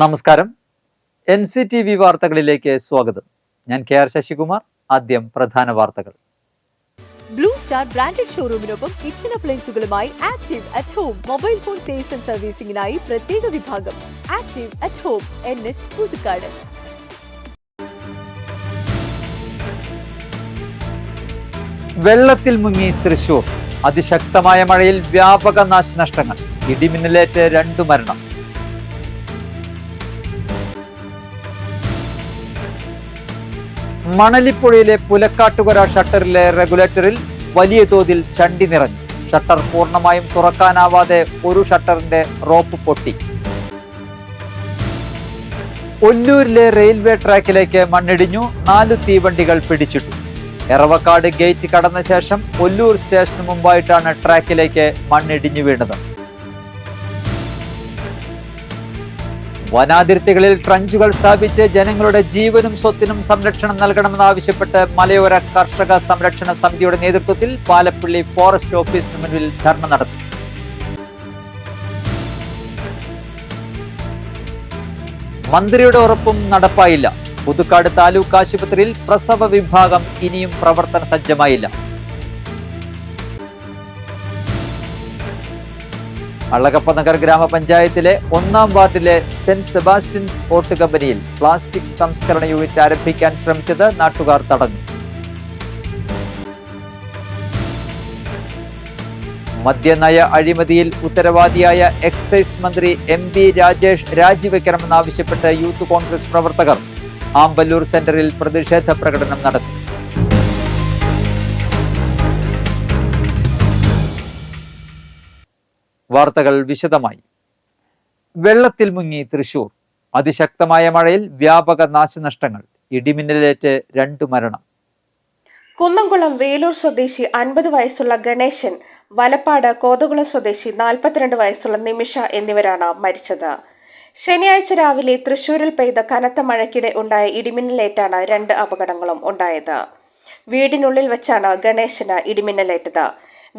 നമസ്കാരം. NCTV വാർത്തകളിലേക്ക് സ്വാഗതം. ഞാൻ KR ശശികുമാർ. ആദ്യം പ്രധാന വാർത്തകൾ. ബ്ലൂ സ്റ്റാർ ബ്രാൻഡഡ് ഷോറൂമിനൊപ്പം കിച്ചൺ അപ്ലയൻസുകളുമായി active at home mobile phone sales and സർവീസിംഗിനായി പ്രത്യേക വിഭാഗം active at home NH Puthukkad. വെള്ളത്തിൽ മുങ്ങി തൃശൂർ. അതിശക്തമായ മഴയിൽ വ്യാപക നാശനഷ്ടങ്ങൾ. ഇടിമിന്നലേറ്റ് 2 മരണം. മണലിപ്പുഴയിലെ പുലക്കാട്ടുകര ഷട്ടറിലെ റെഗുലേറ്ററിൽ വലിയ തോതിൽ ചണ്ടി നിറഞ്ഞു. ഷട്ടർ പൂർണ്ണമായും തുറക്കാനാവാതെ ഒരു ഷട്ടറിന്റെ റോപ്പ് പൊട്ടി. ഒല്ലൂരിലെ റെയിൽവേ ട്രാക്കിലേക്ക് മണ്ണിടിഞ്ഞു. 4 തീവണ്ടികൾ പിടിച്ചിട്ടു. എറവക്കാട് ഗേറ്റ് കടന്ന ശേഷം ഒല്ലൂർ സ്റ്റേഷന് മുമ്പായിട്ടാണ് ട്രാക്കിലേക്ക് മണ്ണിടിഞ്ഞു വീണത്. വനാതിർത്തികളിൽ ട്രഞ്ചുകൾ സ്ഥാപിച്ച് ജനങ്ങളുടെ ജീവനും സ്വത്തിനും സംരക്ഷണം നൽകണമെന്നാവശ്യപ്പെട്ട് മലയോര കർഷക സംരക്ഷണ സമിതിയുടെ നേതൃത്വത്തിൽ പാലപ്പള്ളി ഫോറസ്റ്റ് ഓഫീസിന് മുന്നിൽ ധർണ നടത്തി. മന്ത്രിയുടെ ഉറപ്പും നടപ്പായില്ല. പുതുക്കാട് താലൂക്ക് ആശുപത്രിയിൽ പ്രസവ വിഭാഗം ഇനിയും പ്രവർത്തന സജ്ജമായില്ല. അളഗപ്പനഗർ ഗ്രാമപഞ്ചായത്തിലെ 1-ാം വാർഡിലെ സെന്റ് സെബാസ്റ്റ്യൻസ് ഓട്ട് കമ്പനിയിൽ പ്ലാസ്റ്റിക് സംസ്കരണ യൂണിറ്റ് ആരംഭിക്കാൻ ശ്രമിച്ചത് നാട്ടുകാർ തടഞ്ഞു. മദ്യനയ അഴിമതിയിൽ ഉത്തരവാദിയായ എക്സൈസ് മന്ത്രി MP രാജേഷ് രാജിവെക്കണമെന്നാവശ്യപ്പെട്ട് യൂത്ത് കോൺഗ്രസ് പ്രവർത്തകർ ആമ്പല്ലൂർ സെന്ററിൽ പ്രതിഷേധ പ്രകടനം നടത്തി. വാർത്തകൾ വിശദമായി. വെള്ളത്തിൽ മുങ്ങി തൃശൂർ. അതിശക്തമായ മഴയിൽ വ്യാപക നാശനഷ്ടങ്ങൾ. ഇടിമിന്നലേറ്റ് 2 മരണം. കുന്നംകുളം വേലൂർ സ്വദേശി 50 വയസ്സുള്ള ഗണേശൻ, വലപ്പാട് കോതകുളം സ്വദേശി 42 വയസ്സുള്ള നിമിഷ എന്നിവരാണ് മരിച്ചത്. ശനിയാഴ്ച രാവിലെ തൃശൂരിൽ പെയ്ത കനത്ത മഴയ്ക്കിടെ ഉണ്ടായ ഇടിമിന്നലേറ്റാണ് 2 അപകടങ്ങളും ഉണ്ടായത്. വീടിനുള്ളിൽ വെച്ചാണ് ഗണേശന് ഇടിമിന്നലേറ്റത്.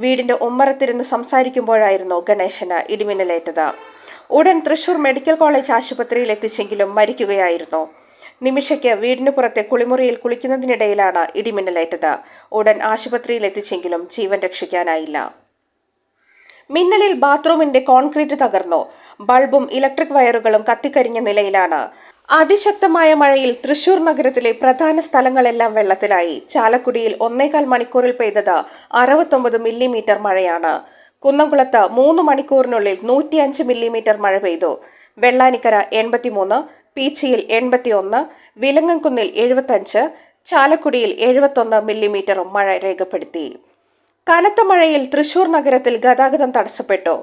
വീടിന്റെ ഉമ്മറത്തിരുന്ന് സംസാരിക്കുമ്പോഴായിരുന്നു ഗണേശന് ഇടിമിന്നലേറ്റത്. ഉടൻ തൃശൂർ മെഡിക്കൽ കോളേജ് ആശുപത്രിയിൽ എത്തിച്ചെങ്കിലും മരിക്കുകയായിരുന്നു. നിമിഷയ്ക്ക് വീടിന് പുറത്തെ കുളിമുറിയിൽ കുളിക്കുന്നതിനിടയിലാണ് ഇടിമിന്നലേറ്റത്. ഉടൻ ആശുപത്രിയിൽ എത്തിച്ചെങ്കിലും ജീവൻ രക്ഷിക്കാനായില്ല. മിന്നലിൽ ബാത്റൂമിന്റെ കോൺക്രീറ്റ് തകർന്നു. ബൾബും ഇലക്ട്രിക് വയറുകളും കത്തിക്കരിഞ്ഞ നിലയിലാണ്. അതിശക്തമായ മഴയിൽ തൃശൂർ നഗരത്തിലെ പ്രധാന സ്ഥലങ്ങളെല്ലാം വെള്ളത്തിലായി. ചാലക്കുടിയിൽ 1.25 മണിക്കൂറിൽ പെയ്തത് 69 മില്ലിമീറ്റർ മഴയാണ്. കുന്നംകുളത്ത് 3 മണിക്കൂറിനുള്ളിൽ 105 മില്ലിമീറ്റർ മഴ പെയ്തു. വെള്ളാനിക്കര 83, പീച്ചിയിൽ 81, വിലങ്ങൻകുന്നിൽ 75, ചാലക്കുടിയിൽ 71 മില്ലിമീറ്ററും മഴ രേഖപ്പെടുത്തി. കനത്ത മഴയിൽ തൃശൂർ നഗരത്തിൽ ഗതാഗതം തടസ്സപ്പെട്ടു.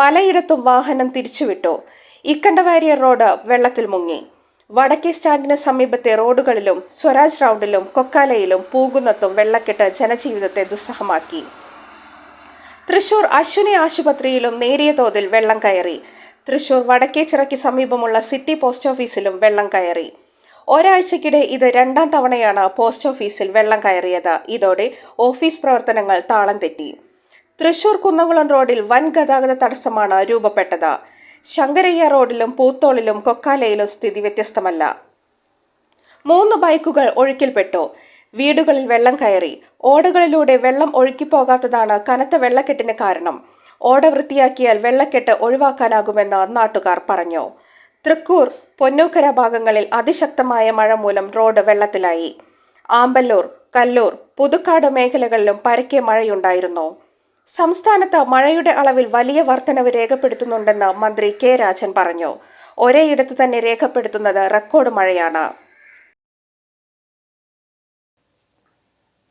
പലയിടത്തും വാഹനം തിരിച്ചുവിട്ടു. ഇക്കണ്ടവാരിയർ റോഡ് വെള്ളത്തിൽ മുങ്ങി. വടക്കേ സ്റ്റാൻഡിന് സമീപത്തെ റോഡുകളിലും സ്വരാജ് റൗണ്ടിലും കൊക്കാലയിലും പൂകുന്നത്തും വെള്ളക്കെട്ട് ജനജീവിതത്തെ ദുസ്സഹമാക്കി. തൃശൂർ അശ്വിനി ആശുപത്രിയിലും നേരിയ തോതിൽ വെള്ളം കയറി. തൃശൂർ വടക്കേച്ചിറയ്ക്ക് സമീപമുള്ള സിറ്റി പോസ്റ്റ് ഓഫീസിലും വെള്ളം കയറി. ഒരാഴ്ചക്കിടെ ഇത് 2-ാം തവണയാണ് പോസ്റ്റ് ഓഫീസിൽ വെള്ളം കയറിയത്. ഇതോടെ ഓഫീസ് പ്രവർത്തനങ്ങൾ താളം തെറ്റി. തൃശൂർ കുന്നംകുളം റോഡിൽ വൻ ഗതാഗത തടസ്സമാണ് രൂപപ്പെട്ടത്. ശങ്കരയ്യ റോഡിലും പൂത്തോളിലും കൊക്കാലയിലും സ്ഥിതി വ്യത്യസ്തമല്ല. 3 ബൈക്കുകൾ ഒഴുക്കിൽപ്പെട്ടു. വീടുകളിൽ വെള്ളം കയറി. ഓടകളിലൂടെ വെള്ളം ഒഴുക്കിപ്പോകാത്തതാണ് കനത്ത വെള്ളക്കെട്ടിന് കാരണം. ഓട വൃത്തിയാക്കിയാൽ വെള്ളക്കെട്ട് ഒഴിവാക്കാനാകുമെന്ന് നാട്ടുകാർ പറഞ്ഞു. തൃക്കൂർ, പൊന്നൂക്കര ഭാഗങ്ങളിൽ അതിശക്തമായ മഴ മൂലം റോഡ് വെള്ളത്തിലായി. ആമ്പല്ലൂർ, കല്ലൂർ, പുതുക്കാട് മേഖലകളിലും പരക്കെ മഴയുണ്ടായിരുന്നു. സംസ്ഥാനത്ത് മഴയുടെ അളവിൽ വലിയ വർധനവ് രേഖപ്പെടുത്തുന്നുണ്ടെന്ന് മന്ത്രി K രാജൻ പറഞ്ഞു. ഒരേയിടത്ത് തന്നെ രേഖപ്പെടുത്തുന്നത് റെക്കോർഡ് മഴയാണ്.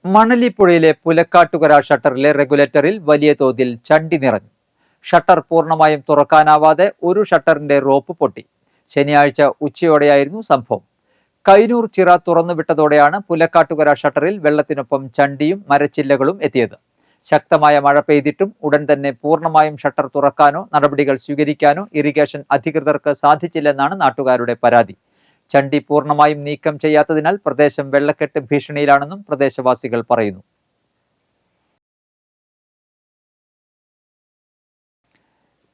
മണലിപ്പുഴയിലെ പുലക്കാട്ടുകര ഷട്ടറിലെ റെഗുലേറ്ററിൽ വലിയ തോതിൽ ചണ്ടി നിറഞ്ഞു. ഷട്ടർ പൂർണ്ണമായും തുറക്കാനാവാതെ ഒരു ഷട്ടറിന്റെ റോപ്പ് പൊട്ടി. ശനിയാഴ്ച ഉച്ചയോടെയായിരുന്നു സംഭവം. കൈനൂർ ചിറ തുറന്നുവിട്ടതോടെയാണ് പുലക്കാട്ടുകര ഷട്ടറിൽ വെള്ളത്തിനൊപ്പം ചണ്ടിയും മരച്ചില്ലകളും എത്തിയത്. ശക്തമായ മഴ പെയ്തിട്ടും ഉടൻ തന്നെ പൂർണ്ണമായും ഷട്ടർ തുറക്കാനോ നടപടികൾ സ്വീകരിക്കാനോ ഇറിഗേഷൻ അധികൃതർക്ക് സാധിച്ചില്ലെന്നാണ് നാട്ടുകാരുടെ പരാതി. ചണ്ടി പൂർണ്ണമായും നീക്കം ചെയ്യാത്തതിനാൽ പ്രദേശം വെള്ളക്കെട്ട് ഭീഷണിയിലാണെന്നും പ്രദേശവാസികൾ പറയുന്നു.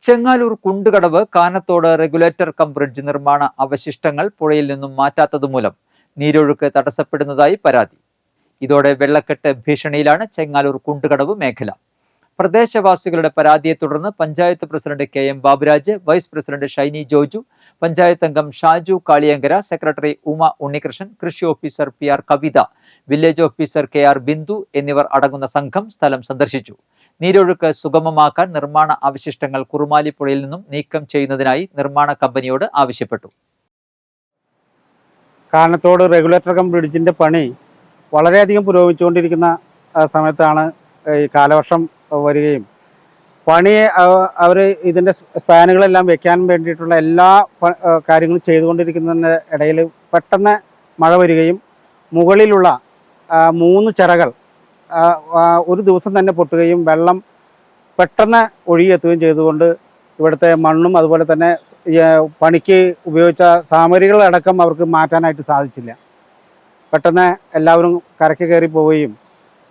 Chengaloor Kundukadavu Kanathodu regulator cum bridge നിർമ്മാണ അവശിഷ്ടങ്ങൾ പുഴയിൽ നിന്നും മാറ്റാത്തതുമൂലം നീരൊഴുക്ക് തടസ്സപ്പെടുന്നതായി പരാതി. ഇതോടെ വെള്ളക്കെട്ട് ഭീഷണിയിലാണ് ചെങ്ങാലൂർ കുണ്ടുകടവ് മേഖല. പ്രദേശവാസികളുടെ പരാതിയെ തുടർന്ന് panchayat president KM Baburaj, vice president Shiny Joju, panchayat അംഗം ഷാജു കാളിയങ്കര, സെക്രട്ടറി ഉമ ഉണ്ണികൃഷ്ണൻ, കൃഷി officer PR Kavitha, village officer KR Bindu എന്നിവർ അടങ്ങുന്ന സംഘം സ്ഥലം സന്ദർശിച്ചു. നീരൊഴുക്ക് സുഗമമാക്കാൻ നിർമ്മാണ അവശിഷ്ടങ്ങൾ കുറുമാലിപ്പുഴയിൽ നിന്നും നീക്കം ചെയ്യുന്നതിനായി നിർമ്മാണ കമ്പനിയോട് ആവശ്യപ്പെട്ടു. കാനത്തോട് റെഗുലേറ്റർ കം ബ്രിഡ്ജിൻ്റെ പണി വളരെയധികം പുരോഗമിച്ചുകൊണ്ടിരിക്കുന്ന സമയത്താണ് ഈ കാലവർഷം വരികയും പണിയെ അവർ ഇതിൻ്റെ സ്പാനുകളെല്ലാം വെക്കാൻ വേണ്ടിയിട്ടുള്ള എല്ലാ കാര്യങ്ങളും ചെയ്തുകൊണ്ടിരിക്കുന്നതിൻ്റെ ഇടയിൽ പെട്ടെന്ന് മഴ വരികയും മുകളിലുള്ള 3 ചിറകൾ ഒരു ദിവസം തന്നെ പൊട്ടുകയും വെള്ളം പെട്ടെന്ന് ഒഴുകിയെത്തുകയും ചെയ്തുകൊണ്ട് ഇവിടുത്തെ മണ്ണും അതുപോലെ തന്നെ പണിക്ക് ഉപയോഗിച്ച സാമഗ്രികളടക്കം അവർക്ക് മാറ്റാനായിട്ട് സാധിച്ചില്ല. പെട്ടെന്ന് എല്ലാവരും കരയ്ക്ക് കയറി പോവുകയും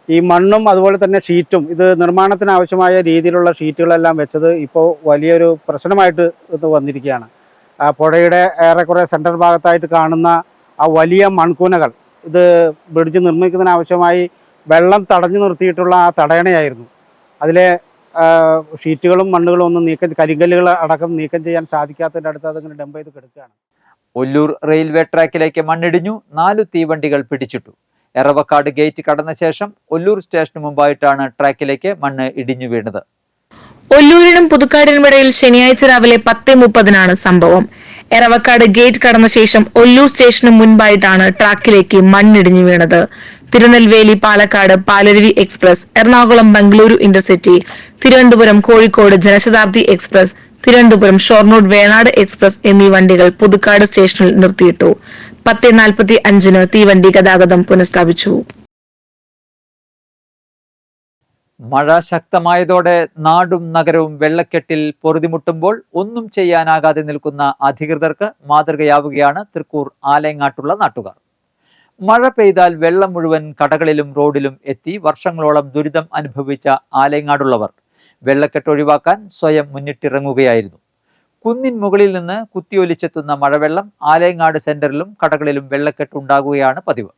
ഈ മണ്ണും അതുപോലെ തന്നെ ഷീറ്റും ഇത് നിർമ്മാണത്തിന് ആവശ്യമായ രീതിയിലുള്ള ഷീറ്റുകളെല്ലാം വെച്ചത് ഇപ്പോൾ വലിയൊരു പ്രശ്നമായിട്ട് ഇത് വന്നിരിക്കുകയാണ്. പുഴയുടെ ഏറെക്കുറെ സെൻട്രൽ ഭാഗത്തായിട്ട് കാണുന്ന ആ വലിയ മൺകൂനകൾ ഇത് ബ്രിഡ്ജ് നിർമ്മിക്കുന്നതിന് ആവശ്യമായി വെള്ളം തടഞ്ഞു നിർത്തിയിട്ടുള്ള ആ തടയണയായിരുന്നു. അതിലെ ഷീറ്റുകളും മണ്ണുകളും ഒന്നും കരിങ്കല്ലുകൾ അടക്കം നീക്കം ചെയ്യാൻ സാധിക്കാത്തതിൻ്റെ അടുത്ത് അതിങ്ങനെ ഡംപ് ചെയ്ത് കിടക്കുകയാണ്. ഒല്ലൂർ റെയിൽവേ ട്രാക്കിലേക്ക് മണ്ണിടിഞ്ഞു, 4 തീവണ്ടികൾ പിടിച്ചിട്ടു. എറവക്കാട് ഗേറ്റ് കടന്ന ശേഷം ഒല്ലൂർ സ്റ്റേഷന് മുമ്പായിട്ടാണ് ട്രാക്കിലേക്ക് മണ്ണ് ഇടിഞ്ഞു വീണത്. ഒല്ലൂരിനും പുതുക്കാടിനുമിടയിൽ ശനിയാഴ്ച രാവിലെ 10:30 സംഭവം. എറവക്കാട് ഗേറ്റ് കടന്ന ശേഷം ഒല്ലൂർ സ്റ്റേഷന് മുൻപായിട്ടാണ് ട്രാക്കിലേക്ക് മണ്ണിടിഞ്ഞു വീണത്. Tirunelveli Palakkad Palaruvi express, Ernakulam Bengaluru intercity, Thiruvananthapuram Kozhikode Janshatabdi express, Thiruvananthapuram Shoranur Venad express എന്നീ വണ്ടികൾ പുതുക്കാട് സ്റ്റേഷനിൽ നിർത്തിയിട്ടു. 10:45 തീവണ്ടി ഗതാഗതം പുനഃസ്ഥാപിച്ചു. മഴ ശക്തമായതോടെ നാടും നഗരവും വെള്ളക്കെട്ടിൽ പൊറുതിമുട്ടുമ്പോൾ ഒന്നും ചെയ്യാനാകാതെ നിൽക്കുന്ന അധികൃതർക്ക് മാതൃകയാവുകയാണ് തൃക്കൂർ ആലങ്ങാട്ടുള്ള നാട്ടുകാർ. മഴ പെയ്താൽ വെള്ളം മുഴുവൻ കടകളിലും റോഡിലും എത്തി വർഷങ്ങളോളം ദുരിതം അനുഭവിച്ച ആലങ്ങാടുള്ളവർ വെള്ളക്കെട്ട് ഒഴിവാക്കാൻ സ്വയം മുന്നിട്ടിറങ്ങുകയായിരുന്നു. കുന്നിൻ മുകളിൽ നിന്ന് കുത്തിയൊലിച്ചെത്തുന്ന മഴവെള്ളം ആലങ്ങാട് സെന്ററിലും കടകളിലും വെള്ളക്കെട്ടുണ്ടാകുകയാണ് പതിവ്.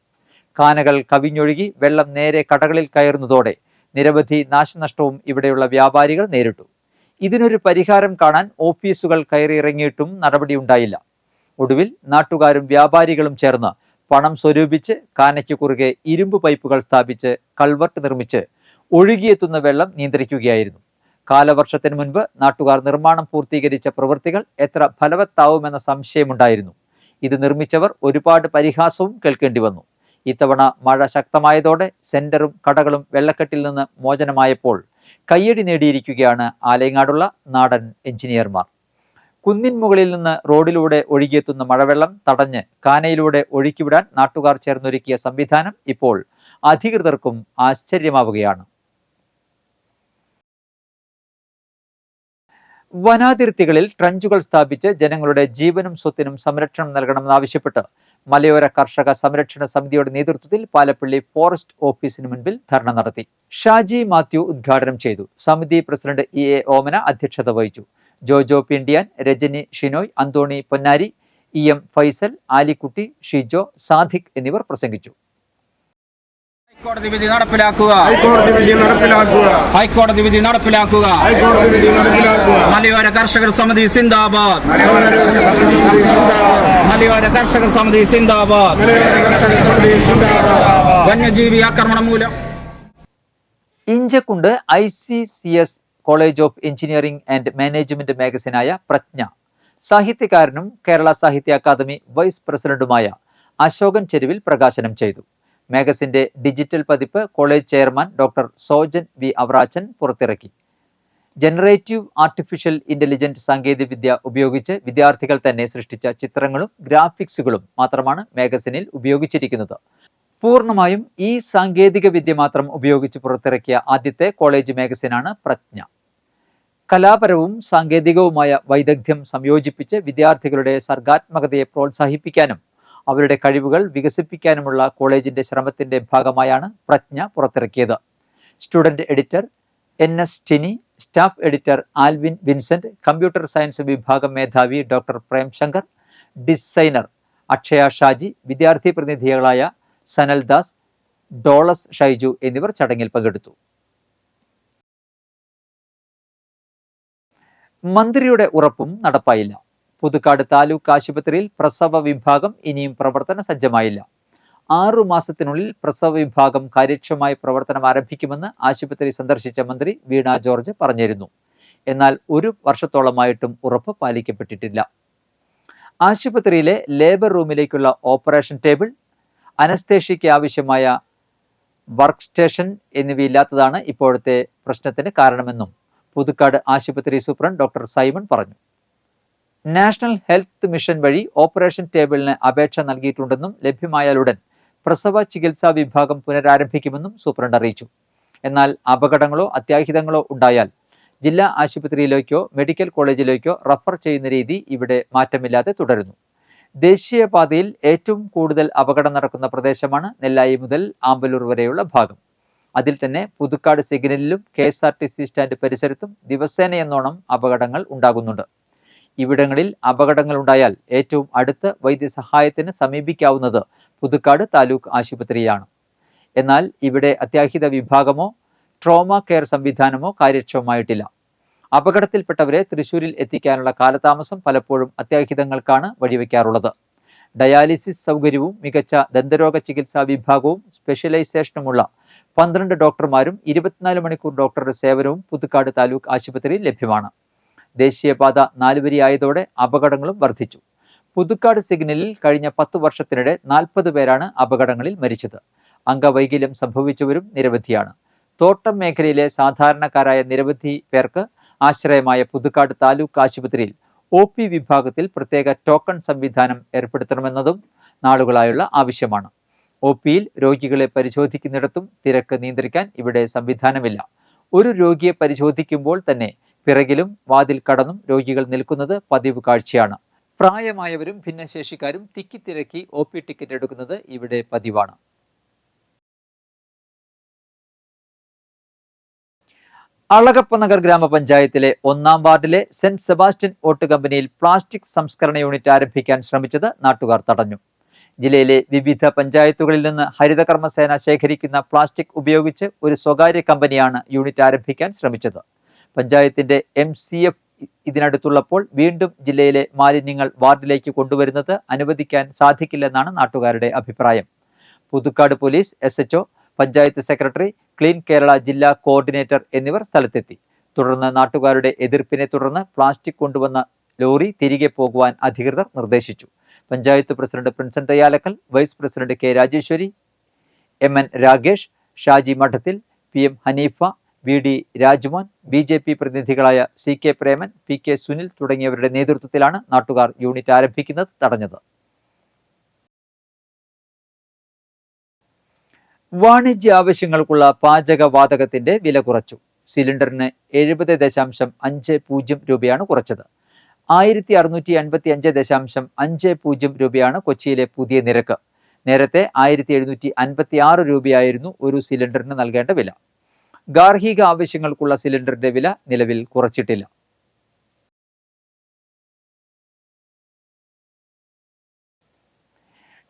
കാനകൾ കവിഞ്ഞൊഴുകി വെള്ളം നേരെ കടകളിൽ കയറുന്നതോടെ നിരവധി നാശനഷ്ടവും ഇവിടെയുള്ള വ്യാപാരികൾ നേരിട്ടു. ഇതിനൊരു പരിഹാരം കാണാൻ ഓഫീസുകൾ കയറിയിറങ്ങിയിട്ടും നടപടിയുണ്ടായില്ല. ഒടുവിൽ നാട്ടുകാരും വ്യാപാരികളും ചേർന്ന് പണം സ്വരൂപിച്ച് കാനയ്ക്ക് കുറുകെ ഇരുമ്പ് പൈപ്പുകൾ സ്ഥാപിച്ച് കൾവർട്ട് നിർമ്മിച്ച് ഒഴുകിയെത്തുന്ന വെള്ളം നിയന്ത്രിക്കുകയായിരുന്നു. കാലവർഷത്തിന് മുൻപ് നാട്ടുകാർ നിർമ്മാണം പൂർത്തീകരിച്ച പ്രവൃത്തികൾ എത്ര ഫലവത്താവുമെന്ന സംശയമുണ്ടായിരുന്നു. ഇത് നിർമ്മിച്ചവർ ഒരുപാട് പരിഹാസവും കേൾക്കേണ്ടി വന്നു. ഇത്തവണ മഴ ശക്തമായതോടെ സെന്ററും കടകളും വെള്ളക്കെട്ടിൽ നിന്ന് മോചനമായപ്പോൾ കയ്യടി നേടിയിരിക്കുകയാണ് ആലങ്ങാടുള്ള നാടൻ എഞ്ചിനീയർമാർ. കുന്നിൻ മുകളിൽ നിന്ന് റോഡിലൂടെ ഒഴുകിയെത്തുന്ന മഴവെള്ളം തടഞ്ഞ് കാനയിലൂടെ ഒഴുക്കിവിടാൻ നാട്ടുകാർ ചേർന്നൊരുക്കിയ സംവിധാനം ഇപ്പോൾ അധികൃതർക്കും ആശ്ചര്യമാവുകയാണ്. വനാതിർത്തികളിൽ ട്രഞ്ചുകൾ സ്ഥാപിച്ച് ജനങ്ങളുടെ ജീവനും സ്വത്തിനും സംരക്ഷണം നൽകണമെന്നാവശ്യപ്പെട്ട് മലയോര കർഷക സംരക്ഷണ സമിതിയുടെ നേതൃത്വത്തിൽ പാലപ്പള്ളി ഫോറസ്റ്റ് ഓഫീസിന് മുൻപിൽ ധർണ നടത്തി. ഷാജി മാത്യു ഉദ്ഘാടനം ചെയ്തു. സമിതി പ്രസിഡന്റ് EA ഓമന അധ്യക്ഷത വഹിച്ചു. ജോജോ പിണ്ടിയാൻ, രജനി ഷിനോയ്, അന്തോണി പൊന്നാരി, EM ഫൈസൽ, ആലിക്കുട്ടി, ഷിജോ, സാദിഖ് എന്നിവർ പ്രസംഗിച്ചു. ഹൈക്കോടതി വിധി നടപ്പിലാക്കുക. മലയോര കർഷകർ സമിതി സിന്ദാബാദ്. മലയോര കർഷകർ സമിതി സിന്ദാബാദ്. വന്യജീവി ആക്രമണം മൂലം Inchakkundu ICCS college of engineering and management മാഗസിനായ പ്രജ്ഞ സാഹിത്യകാരനും കേരള സാഹിത്യ അക്കാദമി വൈസ് പ്രസിഡന്റുമായ അശോകൻ ചെരുവിൽ പ്രകാശനം ചെയ്തു. മാഗസിന്റെ ഡിജിറ്റൽ പതിപ്പ് college chairman doctor Sojan V. Avarachan പുറത്തിറക്കി. ജനറേറ്റീവ് ആർട്ടിഫിഷ്യൽ ഇന്റലിജന്റ് സാങ്കേതികവിദ്യ ഉപയോഗിച്ച് വിദ്യാർത്ഥികൾ തന്നെ സൃഷ്ടിച്ച ചിത്രങ്ങളും ഗ്രാഫിക്സുകളും മാത്രമാണ് മാഗസിനിൽ ഉപയോഗിച്ചിരിക്കുന്നത്. പൂർണ്ണമായും ഈ സാങ്കേതിക വിദ്യ മാത്രം ഉപയോഗിച്ച് പുറത്തിറക്കിയ ആദ്യത്തെ കോളേജ് മാഗസിനാണ് പ്രജ്ഞ. കലാപരവും സാങ്കേതികവുമായ വൈദഗ്ധ്യം സംയോജിപ്പിച്ച് വിദ്യാർത്ഥികളുടെ സർഗാത്മകതയെ പ്രോത്സാഹിപ്പിക്കാനും അവരുടെ കഴിവുകൾ വികസിപ്പിക്കാനുമുള്ള കോളേജിന്റെ ശ്രമത്തിന്റെ ഭാഗമായാണ് പ്രജ്ഞ പുറത്തിറക്കിയത്. Student editor NS Tini, staff editor Alvin Vincent, computer science വിഭാഗം മേധാവി ഡോക്ടർ പ്രേം ശങ്കർ, ഡിസൈനർ അക്ഷയ ഷാജി, വിദ്യാർത്ഥി പ്രതിനിധികളായ സനൽ ദാസ്, ഡോളസ് ഷൈജു എന്നിവർ ചടങ്ങിൽ പങ്കെടുത്തു. മന്ത്രിയുടെ ഉറപ്പും നടപ്പായില്ല. പുതുക്കാട് താലൂക്ക് ആശുപത്രിയിൽ പ്രസവ വിഭാഗം ഇനിയും പ്രവർത്തന സജ്ജമായില്ല. 6 മാസത്തിനുള്ളിൽ പ്രസവ വിഭാഗം കാര്യക്ഷമമായി പ്രവർത്തനം ആരംഭിക്കുമെന്ന് ആശുപത്രി സന്ദർശിച്ച മന്ത്രി വീണ ജോർജ് പറഞ്ഞിരുന്നു. എന്നാൽ 1 വർഷത്തോളമായിട്ടും ഉറപ്പ് പാലിക്കപ്പെട്ടിട്ടില്ല. ആശുപത്രിയിലെ ലേബർ റൂമിലേക്കുള്ള ഓപ്പറേഷൻ ടേബിൾ, അനസ്തേഷ്യയ്ക്ക് ആവശ്യമായ വർക്ക് സ്റ്റേഷൻ എന്നിവയില്ലാത്തതാണ് ഇപ്പോഴത്തെ പ്രശ്നത്തിന് കാരണമെന്നും പുതുക്കാട് ആശുപത്രി സൂപ്രണ്ട് ഡോക്ടർ സൈമൺ പറഞ്ഞു. നാഷണൽ ഹെൽത്ത് മിഷൻ വഴി ഓപ്പറേഷൻ ടേബിളിന് അപേക്ഷ നൽകിയിട്ടുണ്ടെന്നും ലഭ്യമായാലുടൻ പ്രസവ ചികിത്സാ വിഭാഗം പുനരാരംഭിക്കുമെന്നും സൂപ്രണ്ട് അറിയിച്ചു. എന്നാൽ അപകടങ്ങളോ അത്യാഹിതങ്ങളോ ഉണ്ടായാൽ ജില്ലാ ആശുപത്രിയിലേക്കോ മെഡിക്കൽ കോളേജിലേക്കോ റഫർ ചെയ്യുന്ന രീതി ഇവിടെ മാറ്റമില്ലാതെ തുടരുന്നു. ദേശീയപാതയിൽ ഏറ്റവും കൂടുതൽ അപകടം നടക്കുന്ന പ്രദേശമാണ് നെല്ലായി മുതൽ ആമ്പലൂർ വരെയുള്ള ഭാഗം. അതിൽ തന്നെ പുതുക്കാട് സിഗ്നലിലും KSRTC സ്റ്റാൻഡ് പരിസരത്തും ദിവസേനയെന്നോണം അപകടങ്ങൾ ഉണ്ടാകുന്നുണ്ട്. ഇവിടങ്ങളിൽ അപകടങ്ങൾ ഉണ്ടായാൽ ഏറ്റവും അടുത്ത വൈദ്യസഹായത്തിന് സമീപിക്കാവുന്നത് പുതുക്കാട് താലൂക്ക് ആശുപത്രിയാണ്. എന്നാൽ ഇവിടെ അത്യാഹിത വിഭാഗമോ ട്രോമ കെയർ സംവിധാനമോ കാര്യക്ഷമമായിട്ടില്ല. അപകടത്തിൽപ്പെട്ടവരെ തൃശ്ശൂരിൽ എത്തിക്കാനുള്ള കാലതാമസം പലപ്പോഴും അത്യാഹിതങ്ങൾക്കാണ് വഴിവെക്കാറുള്ളത്. ഡയാലിസിസ് സൗകര്യവും മികച്ച ദന്തരോഗ ചികിത്സാ വിഭാഗവും സ്പെഷ്യലൈസേഷനുമുള്ള 12 ഡോക്ടർമാരും 24 മണിക്കൂർ ഡോക്ടറുടെ സേവനവും പുതുക്കാട് താലൂക്ക് ആശുപത്രിയിൽ ലഭ്യമാണ്. ദേശീയപാത 4 വരിയായതോടെ അപകടങ്ങളും വർദ്ധിച്ചു. പുതുക്കാട് സിഗ്നലിൽ കഴിഞ്ഞ 10 വർഷത്തിനിടെ 40 പേരാണ് അപകടങ്ങളിൽ മരിച്ചത്. അംഗവൈകല്യം സംഭവിച്ചവരും നിരവധിയാണ്. തോട്ടം മേഖലയിലെ സാധാരണക്കാരായ നിരവധി പേർക്ക് ആശ്രയമായ പുതുക്കാട് താലൂക്ക് ആശുപത്രിയിൽ OP വിഭാഗത്തിൽ പ്രത്യേക ടോക്കൺ സംവിധാനം ഏർപ്പെടുത്തണമെന്നതും നാളുകളായുള്ള ആവശ്യമാണ്. OPയിൽ രോഗികളെ പരിശോധിക്കുന്നിടത്തും തിരക്ക് നിയന്ത്രിക്കാൻ ഇവിടെ സംവിധാനമില്ല. ഒരു രോഗിയെ പരിശോധിക്കുമ്പോൾ തന്നെ പിറകിലും വാതിൽ കടന്നും രോഗികൾ നിൽക്കുന്നത് പതിവ് കാഴ്ചയാണ്. പ്രായമായവരും ഭിന്നശേഷിക്കാരും തിക്കിത്തിരക്കി OP ടിക്കറ്റ് എടുക്കുന്നത് ഇവിടെ പതിവാണ്. അളഗപ്പനഗർ ഗ്രാമപഞ്ചായത്തിലെ 1-ാം വാർഡിലെ സെന്റ് സെബാസ്റ്റ്യൻ ഓട്ട് കമ്പനിയിൽ പ്ലാസ്റ്റിക് സംസ്കരണ യൂണിറ്റ് ആരംഭിക്കാൻ ശ്രമിച്ചത് നാട്ടുകാർ തടഞ്ഞു. ജില്ലയിലെ വിവിധ പഞ്ചായത്തുകളിൽ നിന്ന് ഹരിതകർമ്മസേന ശേഖരിക്കുന്ന പ്ലാസ്റ്റിക് ഉപയോഗിച്ച് ഒരു സ്വകാര്യ കമ്പനിയാണ് യൂണിറ്റ് ആരംഭിക്കാൻ ശ്രമിച്ചത്. പഞ്ചായത്തിന്റെ MCF ഇതിനടുത്തുള്ളപ്പോൾ വീണ്ടും ജില്ലയിലെ മാലിന്യങ്ങൾ വാർഡിലേക്ക് കൊണ്ടുവരുന്നത് അനുവദിക്കാൻ സാധിക്കില്ലെന്നാണ് നാട്ടുകാരുടെ അഭിപ്രായം. Puthukkad police, SHO, panchayat secretary, clean Kerala ജില്ലാ കോർഡിനേറ്റർ എന്നിവർ സ്ഥലത്തെത്തി. തുടർന്ന് നാട്ടുകാരുടെ എതിർപ്പിനെ തുടർന്ന് പ്ലാസ്റ്റിക് കൊണ്ടുവന്ന ലോറി തിരികെ പോകുവാൻ അധികൃതർ നിർദ്ദേശിച്ചു. Panchayat president Prinson Thayyalakkal, vice president K Rajeswari, MN Ragesh, Shaji Madathil, PM Haneefa, VD Rajmon, BJP പ്രതിനിധികളായ CK Preman, PK Sunil തുടങ്ങിയവരുടെ നേതൃത്വത്തിലാണ് നാട്ടുകാർ യൂണിറ്റ് ആരംഭിക്കുന്നത് തടഞ്ഞത്. വാണിജ്യ ആവശ്യങ്ങൾക്കുള്ള പാചകവാതകത്തിന്റെ വില കുറച്ചു. സിലിണ്ടറിന് 70.50 രൂപയാണ് കുറച്ചത്. 1655.50 രൂപയാണ് കൊച്ചിയിലെ പുതിയ നിരക്ക്. നേരത്തെ 1756 രൂപയായിരുന്നു ഒരു സിലിണ്ടറിന് നൽകേണ്ട വില. ഗാർഹിക ആവശ്യങ്ങൾക്കുള്ള സിലിണ്ടറിന്റെ വില നിലവിൽ കുറച്ചിട്ടില്ല.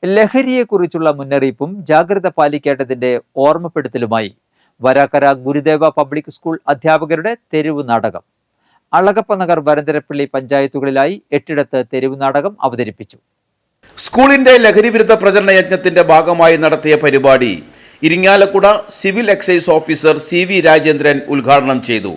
ലഹരിയെക്കുറിച്ചുള്ള മുന്നറിയിപ്പും ജാഗ്രത പാലിക്കേണ്ടതിന്റെ ഓർമ്മപ്പെടുത്തലുമായി വരാക്കര ഗുരുദേവ പബ്ലിക് സ്കൂൾ അധ്യാപകരുടെ തെരുവ് നാടകം. അളഗപ്പനഗർ, വരന്തരപ്പള്ളി പഞ്ചായത്തുകളിലായി 8 തെരുവ് നാടകം അവതരിപ്പിച്ചു. സ്കൂളിന്റെ ലഹരിവിരുദ്ധ പ്രചരണ യജ്ഞത്തിന്റെ ഭാഗമായി നടത്തിയ പരിപാടി Irinjalakuda civil excise officer CV Rajendran ഉദ്ഘാടനം ചെയ്തു.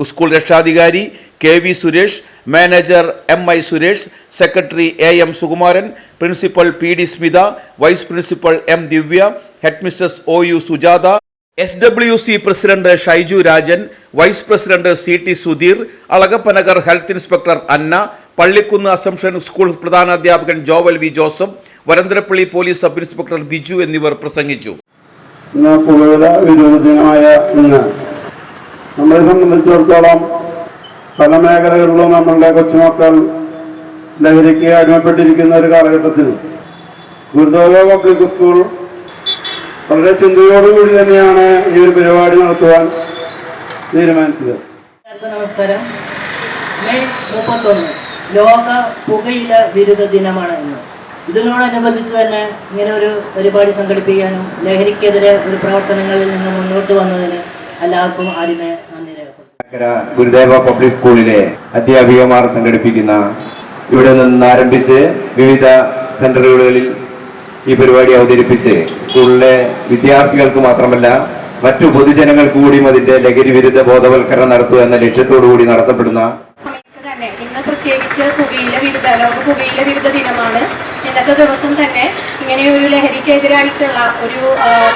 സ്കൂൾ രക്ഷാധികാരി KV Suresh, manager MI Suresh, secretary AM Sukumaran, principal PD Smitha, vice principal M Divya, head mistress OU Sujatha, SWC president Shaiju Rajan, vice president CT Sudheer, Alagappanagar health inspector Anna, Pallikkunnu Assumption school പ്രധാനാധ്യാപകൻ Jovel V Joseph, Varantharappilly police sub inspector Biju എന്നിവർ പ്രസംഗിച്ചു. പുകയില വിരോധ ദിനമായ ഇന്ന് നമ്മളെ സംബന്ധിച്ചിടത്തോളം പല മേഖലകളിലും നമ്മളുടെ കൊച്ചുമക്കൾ ലഹരിക്ക് അടിമപ്പെട്ടിരിക്കുന്ന ഒരു കാലഘട്ടത്തിൽ ഗുരുദേവ പബ്ലിക് സ്കൂൾ വളരെ ചിന്തയോടുകൂടി തന്നെയാണ് ഈ ഒരു പരിപാടി നടത്തുവാൻ തീരുമാനിച്ചത്. നമസ്കാരം. മെയ് 31 ലോക പുകയില വിരുദ്ധ ദിനമാണ് ഇന്ന്. ഇതിനോടനുബന്ധിച്ച് തന്നെ ഇങ്ങനെ ഒരു പരിപാടി സംഘടിപ്പിക്കാനും ലഹരിക്കെതിരെ ഒരു പ്രവർത്തനങ്ങളിൽ നിന്ന് മുന്നോട്ട് വന്നതിന് എല്ലാവർക്കും ആദ്യമേ നന്ദി രേഖപ്പെടുത്തുന്നു. ഗുരുദേവ പബ്ലിക് സ്കൂളിലെ അധ്യാപികമാർ സംഘടിപ്പിക്കുന്ന ഇവിടെ നിന്ന് ആരംഭിച്ച് വിവിധ സെന്ററുകളിൽ ഈ പരിപാടി അവതരിപ്പിച്ച് സ്കൂളിലെ വിദ്യാർത്ഥികൾക്ക് മാത്രമല്ല മറ്റു പൊതുജനങ്ങൾക്ക് കൂടിയും അതിന്റെ ലഹരി വിരുദ്ധ ബോധവൽക്കരണം നടത്തുക എന്ന ലക്ഷ്യത്തോടു കൂടി നടത്തപ്പെടുന്ന ഇന്ന് പ്രത്യേകിച്ച് ലോക പുകയില വിരുദ്ധ ദിനമാണ്. ഇന്നത്തെ ദിവസം തന്നെ ഇങ്ങനെ ഒരു ലഹരിക്കെതിരായിട്ടുള്ള ഒരു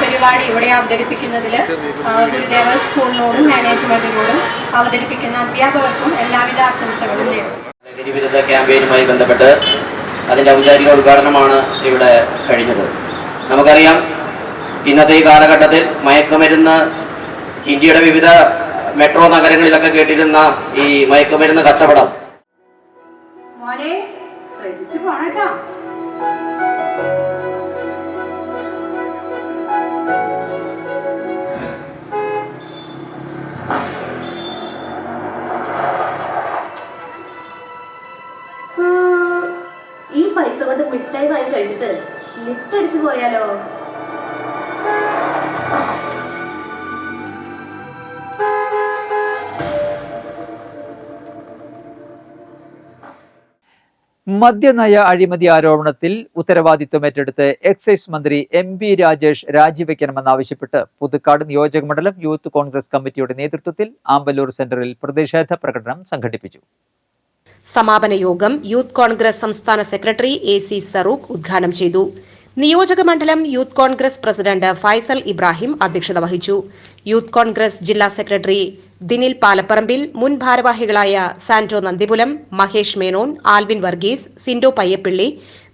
പരിപാടി ഇവിടെ അവതരിപ്പിക്കുന്നതിൽ ഗുരുദേവ സ്കൂളിനോടും മാനേജ്മെന്റിനോടും അവതരിപ്പിക്കുന്ന അധ്യാപകർക്കും എല്ലാവിധ ആശംസകളും നേരുന്നു. ലഹരി വിരുദ്ധ ക്യാമ്പയിനുമായി ബന്ധപ്പെട്ട് അതിന്റെ ഔപചാരിക ഉദ്ഘാടനമാണ് ഇവിടെ കഴിഞ്ഞത്. നമുക്കറിയാം, ഇന്നത്തെ ഈ കാലഘട്ടത്തിൽ മയക്കുമരുന്ന് ഇന്ത്യയുടെ വിവിധ മെട്രോ നഗരങ്ങളിലൊക്കെ കേട്ടിരുന്ന ഈ മയക്കുമരുന്ന് കച്ചവടം ശ്രദ്ധിച്ചു പോണട്ടോ. ഈ പൈസ കൊണ്ട് മിഠായി വാങ്ങി കഴിച്ചിട്ട് ലിഫ്റ്റ് അടിച്ചു പോയാലോ? മദ്യനയ അഴിമതി ആരോപണത്തിൽ ഉത്തരവാദിത്വം ഏറ്റെടുത്ത് എക്സൈസ് മന്ത്രി MB രാജേഷ് രാജിവെക്കണമെന്നാവശ്യപ്പെട്ട് പുതുക്കാട് നിയോജകമണ്ഡലം യൂത്ത് കോൺഗ്രസ് കമ്മിറ്റിയുടെ നേതൃത്വത്തിൽ ആമ്പല്ലൂർ സെന്ററിൽ പ്രതിഷേധ പ്രകടനം സംഘടിപ്പിച്ചു. സമാപന യോഗം യൂത്ത് കോൺഗ്രസ് സംസ്ഥാന സെക്രട്ടറി AC സറൂഖ് ഉദ്ഘാടനം ചെയ്തു. നിയോജക മണ്ഡലം യൂത്ത് കോൺഗ്രസ് പ്രസിഡന്റ് ഫൈസൽ ഇബ്രാഹിം അധ്യക്ഷത വഹിച്ചു. യൂത്ത് കോൺഗ്രസ് ജില്ലാ സെക്രട്ടറി ദിനിൽ പാലപ്പറമ്പിൽ, മുൻ ഭാരവാഹികളായ സാന്റോ നന്ദിപുലം, മഹേഷ് മേനോൻ, ആൽവിൻ വർഗീസ്, സിൻഡോ പയ്യപ്പിള്ളി,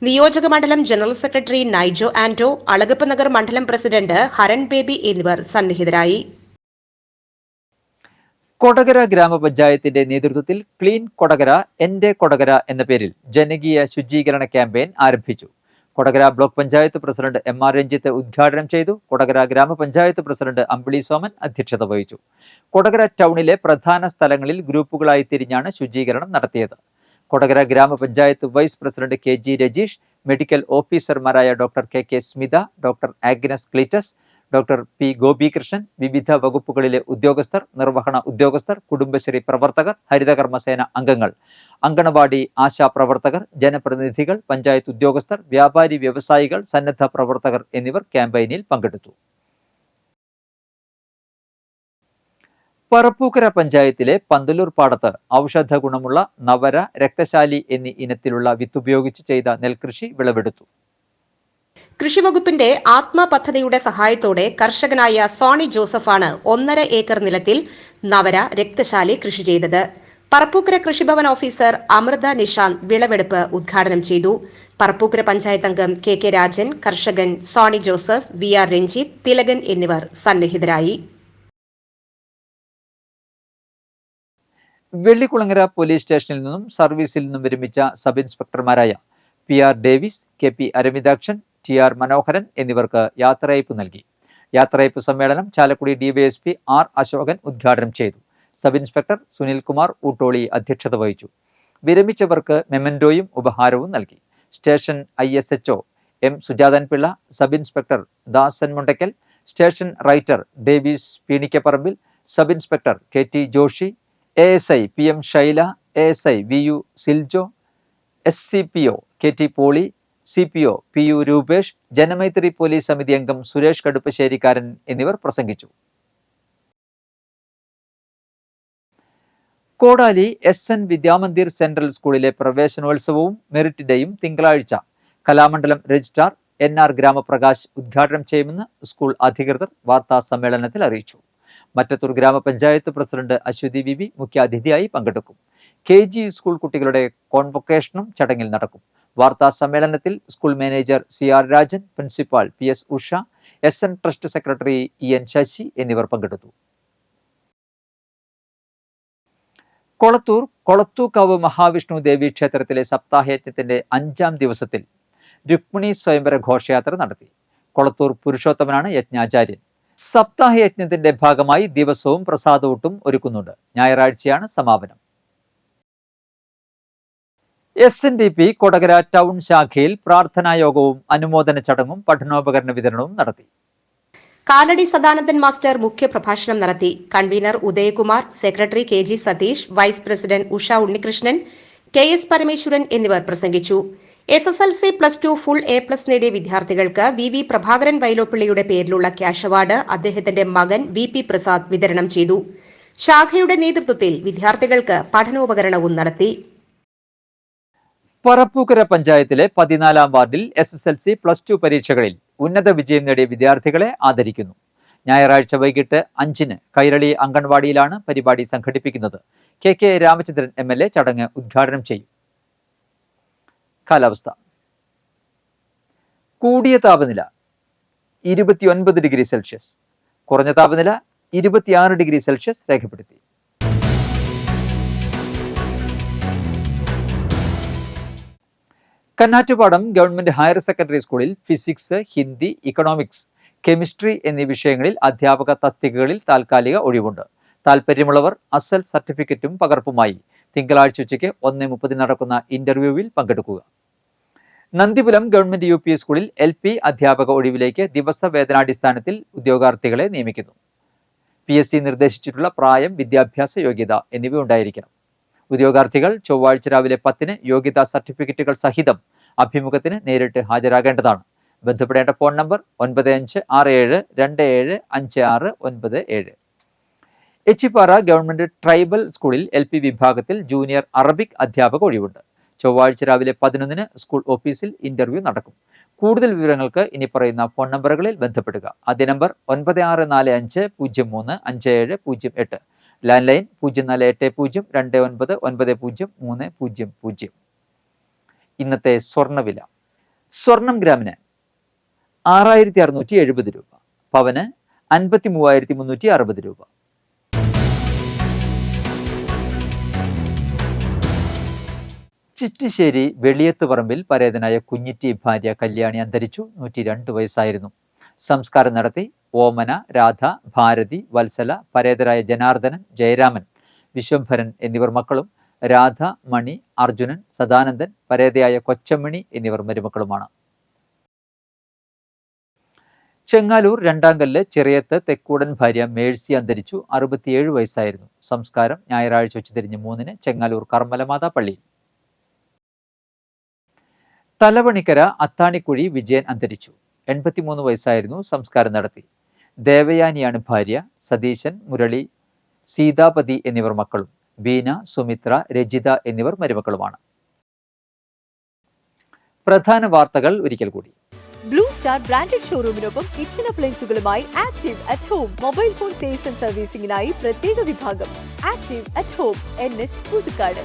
നിയോജക മണ്ഡലം ജനറൽ സെക്രട്ടറി നൈജോ ആന്റോ, അളഗപ്പ നഗർ മണ്ഡലം പ്രസിഡന്റ് ഹരൺ ബേബി എന്നിവർ സന്നിഹിതരായി. കൊടകര ഗ്രാമപഞ്ചായത്തിന്റെ നേതൃത്വത്തിൽ ക്ലീൻ കൊടകര എന്റെ കൊടകര എന്ന പേരിൽ ജനകീയ ശുചീകരണ ക്യാമ്പയിൻ ആരംഭിച്ചു. Kodakara block panchayat president MR Ranjith ഉദ്ഘാടനം ചെയ്തു. കൊടകര ഗ്രാമപഞ്ചായത്ത് പ്രസിഡന്റ് അമ്പിളി സോമൻ അധ്യക്ഷത വഹിച്ചു. കൊടകര ടൗണിലെ പ്രധാന സ്ഥലങ്ങളിൽ ഗ്രൂപ്പുകളായി തിരിഞ്ഞാണ് ശുചീകരണം നടത്തിയത്. Kodakara grama panchayat vice president KG Rajeesh, medical ഓഫീസർമാരായ doctor KK Smitha, doctor Agnes Cletus, doctor P Gopikrishnan, വിവിധ വകുപ്പുകളിലെ ഉദ്യോഗസ്ഥർ, നിർവഹണ ഉദ്യോഗസ്ഥർ, കുടുംബശ്രീ പ്രവർത്തകർ, ഹരിതകർമ്മസേന അംഗങ്ങൾ, അങ്കണവാടി ആശാ പ്രവർത്തകർ, ജനപ്രതിനിധികൾ, പഞ്ചായത്ത് ഉദ്യോഗസ്ഥർ, വ്യാപാരി വ്യവസായികൾ, സന്നദ്ധ പ്രവർത്തകർ എന്നിവർ ക്യാമ്പയിനിൽ പങ്കെടുത്തു. പറപ്പൂക്കര പഞ്ചായത്തിലെ പന്തലൂർ പാടത്ത് ഔഷധ ഗുണമുള്ള നവര, രക്തശാലി എന്നീ ഇനത്തിലുള്ള വിത്തുപയോഗിച്ച് ചെയ്ത നെൽകൃഷി വിളവെടുത്തു. കൃഷിവകുപ്പിന്റെ ആത്മ പദ്ധതിയുടെ സഹായത്തോടെ കർഷകനായ സോണി ജോസഫാണ് 1.5 ഏക്കർ നിലത്തിൽ നവര, രക്തശാലി കൃഷി ചെയ്തത്. പറപ്പൂക്കര കൃഷിഭവൻ ഓഫീസർ അമൃത നിഷാന്ത് വിളവെടുപ്പ് ഉദ്ഘാടനം ചെയ്തു. പറപ്പൂക്കര പഞ്ചായത്ത് അംഗം KK രാജൻ, കർഷകൻ സോണി ജോസഫ്, VR രഞ്ജിത്ത്, തിലകൻ എന്നിവർ സന്നിഹിതരായി. വെള്ളിക്കുളങ്ങര പോലീസ് സ്റ്റേഷനിൽ നിന്നും സർവീസിൽ നിന്നും വിരമിച്ച സബ് ഇൻസ്പെക്ടർമാരായ PR Davis, KP Aravindakshan, TR Manoharan എന്നിവർക്ക് യാത്രയയപ്പ് നൽകി. യാത്രയയപ്പ് സമ്മേളനം ചാലക്കുടി DYSP R അശോകൻ ഉദ്ഘാടനം ചെയ്തു. സബ് ഇൻസ്പെക്ടർ സുനിൽകുമാർ ഊട്ടോളി അധ്യക്ഷത വഹിച്ചു. വിരമിച്ചവർക്ക് മെമന്റോയും ഉപഹാരവും നൽകി. Station ISHO M Sujathan Pillai, sub inspector Dasan Mundakkal, station writer Davis Peenikkaparambil, sub inspector KT Joshi, ASI PM Shaila, ASI VU Siljo, SCPO KT Poly, CPO PU Rupesh, Janamaithri police സമിതി അംഗം സുരേഷ് കടുപ്പശ്ശേരിക്കാരൻ എന്നിവർ പ്രസംഗിച്ചു. കോടാലി SN വിദ്യാമന്ദിർ സെൻട്രൽ സ്കൂളിലെ പ്രവേശനോത്സവവും മെറിറ്റ് ഡേയും തിങ്കളാഴ്ച കലാമണ്ഡലം രജിസ്ട്രാർ NR ഗ്രാമപ്രകാശ് ഉദ്ഘാടനം ചെയ്യുമെന്ന് സ്കൂൾ അധികൃതർ വാർത്താ സമ്മേളനത്തിൽ അറിയിച്ചു. മറ്റത്തൂർ ഗ്രാമപഞ്ചായത്ത് പ്രസിഡന്റ് അശ്വതി വിവി മുഖ്യാതിഥിയായി പങ്കെടുക്കും. KG സ്കൂൾ കുട്ടികളുടെ കോൺവൊക്കേഷനും ചടങ്ങിൽ നടക്കും. വാർത്താ സമ്മേളനത്തിൽ school manager CR Rajan, principal PS Usha, SN trust secretary EN Sasi എന്നിവർ പങ്കെടുത്തു. കൊളത്തൂർ കൊളത്തൂക്കാവ് മഹാവിഷ്ണു ദേവി ക്ഷേത്രത്തിലെ സപ്താഹയജ്ഞത്തിന്റെ 5ാം ദിവസത്തിൽ രുക്മിണി സ്വയംവര ഘോഷയാത്ര നടത്തി. കൊളത്തൂർ പുരുഷോത്തമനാണ് യജ്ഞാചാര്യൻ. സപ്താഹയജ്ഞത്തിന്റെ ഭാഗമായി ദിവസവും പ്രസാദൂട്ടും ഒരുക്കുന്നുണ്ട്. ഞായറാഴ്ചയാണ് സമാപനം. SNDP കൊടകര ടൗൺ ശാഖയിൽ പ്രാർത്ഥനായോഗവും അനുമോദന ചടങ്ങും പഠനോപകരണ വിതരണവും നടത്തി. കാലടി സദാനന്ദൻ മാസ്റ്റർ മുഖ്യപ്രഭാഷണം നടത്തി. Convener Udayakumar, secretary KG Satheesh, vice president Usha Unnikrishnan, KS Parameswaran എന്നിവർ പ്രസംഗിച്ചു. SSLC +2 ഫുൾ A+ നേടിയ വിദ്യാർത്ഥികൾക്ക് VV പ്രഭാകരൻ വൈലോപ്പിള്ളിയുടെ പേരിലുള്ള ക്യാഷ് അവാർഡ് അദ്ദേഹത്തിന്റെ മകൻ VP പ്രസാദ് വിതരണം ചെയ്തു. ശാഖയുടെ നേതൃത്വത്തിൽ വിദ്യാർത്ഥികൾക്ക് പഠനോപകരണവും നടത്തി. പറപ്പൂക്കര പഞ്ചായത്തിലെ 14-ാം വാർഡിൽ SSLC +2 പരീക്ഷകളിൽ ഉന്നത വിജയം നേടിയ വിദ്യാർത്ഥികളെ ആദരിക്കുന്നു. ഞായറാഴ്ച വൈകിട്ട് 5-ന് കൈരളി അംഗൻവാടിയിലാണ് പരിപാടി സംഘടിപ്പിക്കുന്നത്. KK രാമചന്ദ്രൻ MLA ചടങ്ങ് ഉദ്ഘാടനം ചെയ്യും. കാലാവസ്ഥ. കൂടിയ താപനില 29 ഡിഗ്രി സെൽഷ്യസ്, കുറഞ്ഞ താപനില 26 ഡിഗ്രി സെൽഷ്യസ് രേഖപ്പെടുത്തി. കന്നാറ്റുപാടം ഗവൺമെന്റ് ഹയർ സെക്കൻഡറി സ്കൂളിൽ ഫിസിക്സ്, ഹിന്ദി, ഇക്കണോമിക്സ്, കെമിസ്ട്രി എന്നീ വിഷയങ്ങളിൽ അധ്യാപക തസ്തികകളിൽ താൽക്കാലിക ഒഴിവുണ്ട്. താൽപ്പര്യമുള്ളവർ അസൽ സർട്ടിഫിക്കറ്റും പകർപ്പുമായി തിങ്കളാഴ്ച ഉച്ചയ്ക്ക് 1:30 നടക്കുന്ന ഇന്റർവ്യൂവിൽ പങ്കെടുക്കുക. നന്ദിപുരം ഗവൺമെന്റ് UP സ്കൂളിൽ LP അധ്യാപക ഒഴിവിലേക്ക് ദിവസവേതനാടിസ്ഥാനത്തിൽ ഉദ്യോഗാർത്ഥികളെ നിയമിക്കുന്നു. PSC നിർദ്ദേശിച്ചിട്ടുള്ള പ്രായം, വിദ്യാഭ്യാസ യോഗ്യത എന്നിവ ഉണ്ടായിരിക്കണം. ഉദ്യോഗാർത്ഥികൾ ചൊവ്വാഴ്ച രാവിലെ 10-ന് യോഗ്യതാ സർട്ടിഫിക്കറ്റുകൾ സഹിതം അഭിമുഖത്തിന് നേരിട്ട് ഹാജരാകേണ്ടതാണ്. ബന്ധപ്പെടേണ്ട phone number 9567275697. Echippara government tribal സ്കൂളിൽ LP വിഭാഗത്തിൽ ജൂനിയർ അറബിക് അധ്യാപക ഒഴിവുണ്ട്. ചൊവ്വാഴ്ച രാവിലെ 11-ന് സ്കൂൾ ഓഫീസിൽ ഇന്റർവ്യൂ നടക്കും. കൂടുതൽ വിവരങ്ങൾക്ക് ഇനി പറയുന്ന ഫോൺ നമ്പറുകളിൽ ബന്ധപ്പെടുക. ആദ്യ നമ്പർ 9645035708, ലാൻഡ് ലൈൻ 0480299030. ഇന്നത്തെ സ്വർണ്ണവില. സ്വർണം ഗ്രാമിന് 6670 രൂപ, പവന് 53,360 രൂപ. ചിറ്റിശ്ശേരി വെളിയത്തുപറമ്പിൽ പരേതനായ കുഞ്ഞിറ്റി ഭാര്യ കല്യാണി അന്തരിച്ചു. 102 വയസ്സായിരുന്നു. സംസ്കാരം നടത്തി. ഓമന, രാധ, ഭാരതി, വത്സല, പരേതരായ ജനാർദ്ദനൻ, ജയരാമൻ, വിശ്വംഭരൻ എന്നിവർ മക്കളും, രാധ, മണി, അർജുനൻ, സദാനന്ദൻ, പരേതയായ കൊച്ചമ്മണി എന്നിവർ മരുമക്കളുമാണ്. ചെങ്ങാലൂർ രണ്ടാംകല്ല് ചെറിയത്ത് തെക്കൂടൻ ഭാര്യ മേഴ്സി അന്തരിച്ചു. 67 വയസ്സായിരുന്നു. സംസ്കാരം ഞായറാഴ്ച ഉച്ചതിരിഞ്ഞ് 3-ന് ചെങ്ങാലൂർ കർമ്മലമാതാ പള്ളിയിൽ. തലവണിക്കര അത്താണിക്കുഴി വിജയൻ അന്തരിച്ചു. 83 വയസ്സായിരുന്നു. സംസ്കാരം നടത്തി. ദേവയാനിയാണ് ഭാര്യ. സതീശൻ, മുരളി, സീതാപതി എന്നിവർ മക്കളും, ബീന, സുമിത്ര, രജിത എന്നിവർ മരുമക്കളുമാണ്. പ്രധാന വാർത്തകൾ ഒരിക്കൽ കൂടി. ബ്ലൂ സ്റ്റാർ ബ്രാൻഡഡ് ഷോറൂമിനൊപ്പം കിച്ചൺ അപ്ലയൻസുകളുമായി active at home mobile phone sales and സർവീസിംഗിനായി പ്രത്യേക വിഭാഗം. Active at home, NH Puthukkad.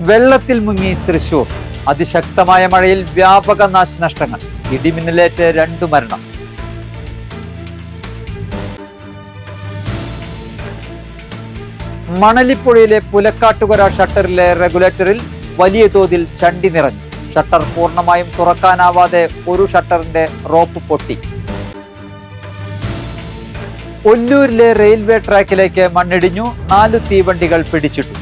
വെള്ളത്തിൽ മുങ്ങി തൃശൂർ. അതിശക്തമായ മഴയിൽ വ്യാപക നാശനഷ്ടങ്ങൾ. ഇടിമിന്നലേറ്റ് 2 മരണം. മണലിപ്പുഴയിലെ പുലക്കാട്ടുകര ഷട്ടറിലെ റെഗുലേറ്ററിൽ വലിയ തോതിൽ ചണ്ടി നിറഞ്ഞു. ഷട്ടർ പൂർണ്ണമായും തുറക്കാനാവാതെ ഒരു ഷട്ടറിന്റെ റോപ്പ് പൊട്ടി. ഒല്ലൂരിലെ റെയിൽവേ ട്രാക്കിലേക്ക് മണ്ണിടിഞ്ഞു. 4 തീവണ്ടികൾ പിടിച്ചിട്ടു.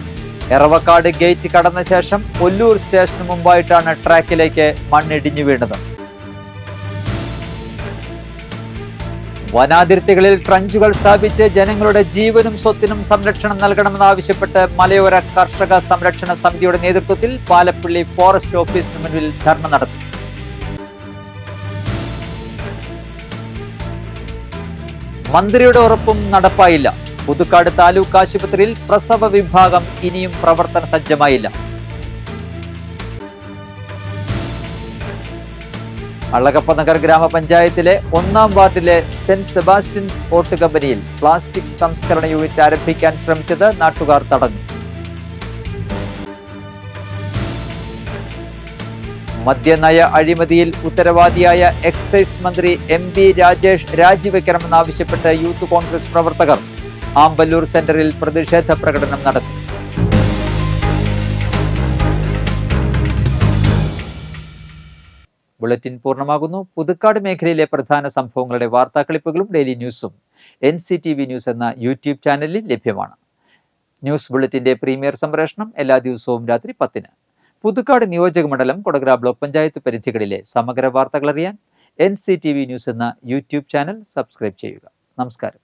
എറവക്കാട് ഗേറ്റ് കടന്ന ശേഷം ഒല്ലൂർ സ്റ്റേഷന് മുമ്പായിട്ടാണ് ട്രാക്കിലേക്ക് മണ്ണിടിഞ്ഞു വീണത്. വനാതിർത്തികളിൽ ട്രഞ്ചുകൾ സ്ഥാപിച്ച് ജനങ്ങളുടെ ജീവനും സ്വത്തിനും സംരക്ഷണം നൽകണമെന്നാവശ്യപ്പെട്ട് മലയോര കർഷക സംരക്ഷണ സമിതിയുടെ നേതൃത്വത്തിൽ പാലപ്പള്ളി ഫോറസ്റ്റ് ഓഫീസിന് മുന്നിൽ ധർണ നടത്തി. മന്ത്രിയുടെ ഉറപ്പും നടപ്പായില്ല. പുതുക്കാട് താലൂക്ക് ആശുപത്രിയിൽ പ്രസവ വിഭാഗം ഇനിയും പ്രവർത്തന സജ്ജമായില്ല. അളഗപ്പനഗർ ഗ്രാമപഞ്ചായത്തിലെ 1-ാം വാർഡിലെ സെന്റ് സെബാസ്റ്റ്യൻസ് ഓട്ട് കമ്പനിയിൽ പ്ലാസ്റ്റിക് സംസ്കരണ യൂണിറ്റ് ആരംഭിക്കാൻ ശ്രമിച്ചത് നാട്ടുകാർ തടഞ്ഞു. മദ്യനയ അഴിമതിയിൽ ഉത്തരവാദിയായ എക്സൈസ് മന്ത്രി MP രാജേഷ് രാജിവെക്കണമെന്നാവശ്യപ്പെട്ട് യൂത്ത് കോൺഗ്രസ് പ്രവർത്തകർ ആമ്പല്ലൂർ സെന്ററിൽ പ്രതിഷേധ പ്രകടനം നടത്തി. ബുള്ളറ്റിൻ പൂർണ്ണമാകുന്നു. പുതുക്കാട് മേഖലയിലെ പ്രധാന സംഭവങ്ങളുടെ വാർത്താക്ലിപ്പുകളും ഡെയിലി ന്യൂസും NCTV ന്യൂസ് എന്ന യൂട്യൂബ് ചാനലിൽ ലഭ്യമാണ്. ന്യൂസ് ബുള്ളറ്റിന്റെ പ്രീമിയർ സംപ്രേഷണം എല്ലാ ദിവസവും രാത്രി 10-ന്. പുതുക്കാട് നിയോജക മണ്ഡലം, കൊടകര ബ്ലോക്ക് പഞ്ചായത്ത് പരിധികളിലെ സമഗ്ര വാർത്തകൾ അറിയാൻ NCTV ന്യൂസ് എന്ന യൂട്യൂബ് ചാനൽ സബ്സ്ക്രൈബ് ചെയ്യുക. നമസ്കാരം.